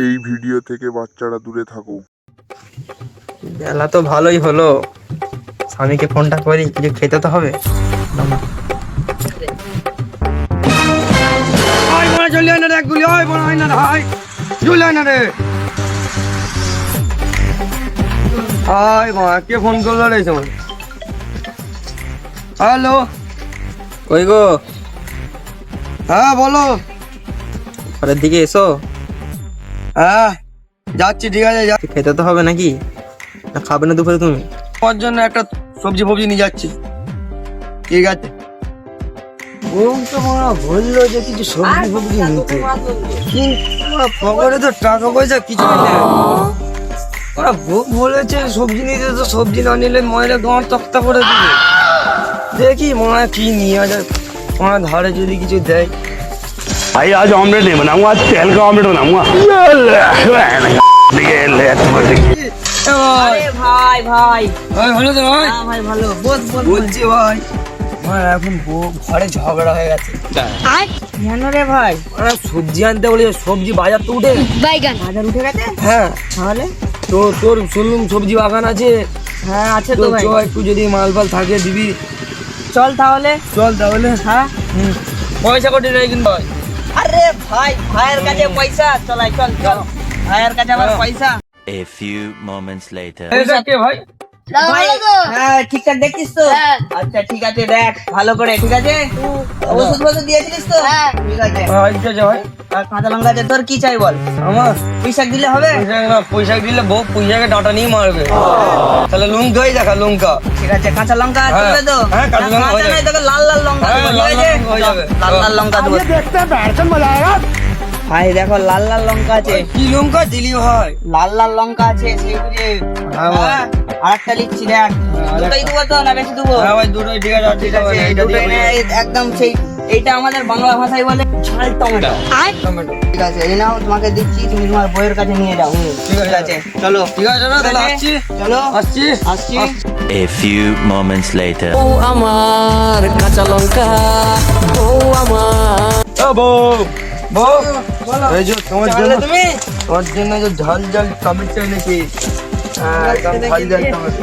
এই ভিডিও থেকে বাচ্চারা দূরে থাকো। বেলা তো ভালোই হলো, স্বামীকে ফোনটা করি, কিছু খেতে তো হবে। কে ফোন করলো রে সময়? হ্যালো, কই গো, হ্যাঁ বলো। ঘরের দিকে এসো, হ্যাঁ যাচ্ছি, ঠিক আছে। খেতে তো হবে নাকি? না খাবে না দুপুরে তুমি? তোমার জন্য একটা সবজি ফবজি নিয়ে যাচ্ছি, ঠিক আছে। ও তো বললো যে কিছু সবজি ফবজি নিতে, কিন্তু পকেটে তো টাকা পয়সা কিছু নেই। ওরা বলেছে সবজি নিতে, তো সবজি না নিলে ময়রা গাঁট তক্তা করে দিবে। দেখি মনে কি নিয়ে যায়, আমার ধারে যদি কিছু দেয়। भाई आज ऑमलेट नहीं बनाऊंगा, आज तेल का ऑमलेट बनाऊंगा। ভাই ভাই ভালো তো ভাই? হ্যাঁ ভাই ভালো, বলছি ভাই, আমার এখন ঘরে ঝগড়া হয়ে গেছে। কেন রে ভাই? ওরা সবজি আনতে বলে, সবজি বাজার তো উঠে বাজার উঠে গেছে? হ্যাঁ, তাহলে তো তোর শুনলুম সবজি বাগান আছে, হ্যাঁ আছে তো তো ভাই, চ একটু যদি মাল ফাল থাকে দিবি। চল তাহলে। চল তাহলে। হ্যাঁ পয়সা কটি নেই কিন্তু ভাই। আরে ভাই, ভাইয়ের কাছে পয়সা, চল চল, ভাইয়ের কাছে আবার পয়সা। A few moments later. এটা কে ভাই? ভাই, হ্যাঁ ঠিকঠাক দেখছিস তো? আচ্ছা ঠিক আছে, দেখ ভালো করে, ঠিক আছে। ওষুধ ফষুধ দিয়েছিলিস তো? ঠিক আছে। আচ্ছা আচ্ছা ভাই, আর কাঁচা লঙ্কা আছে, তোর কি চাই বল? আমার পয়সা দিলে হবে? পয়সা দিলে বউ পয়সাকে ডাটা নিয়ে মারবে। তাহলে লঙ্কাই দেখা, লঙ্কা। ঠিক আছে, কাঁচা লঙ্কা হ্যাঁ, চলবে তো? হ্যাঁ, কাঁচা লঙ্কা হয়ে কাঁচা নয়, যাবে। তোকে লাল লাল লঙ্কা হ্যাঁ, দেবো, লাল ঠিক লাল আছে? লঙ্কা হয়ে যাবে। লাল লাল লঙ্কা দেবো। ভাই দেখো, লাল লাল লঙ্কা আছে, কি লঙ্কা দিলি ভাই? লাল লাল লঙ্কা আছে, সেই বুঝে। হ্যাঁ ভাই। হ্যাঁ, আরেকটা লিখছি দেখ, দুটোই দেবো তো না বেশি দেবো? হ্যাঁ ভাই, দুটোই ঠিক আছে। ঠিক আছে, এইটা দিয়ে দুটোই নে, একদম সেই, এইটা আমাদের বাংলা ভাষায় বলে ঝাল টমেটো। টমেটো। ঠিক আছে, এই নাও, তোমাকে দিচ্ছি, তুমি তোমার বইয়ের কাছে নিয়ে যাও। ঠিক আছে। চলো। ঠিক আছে না, তাহলে আসছি। চলো, আসছি। আসছি। A few moments later. ও বউ, বউ, এই যে তোমার জন্য, তুমি তোমার জন্য যে ঝাল ঝাল টমেটো এনেছি। হ্যাঁ, একদম ঝাল ঝাল টমেটো।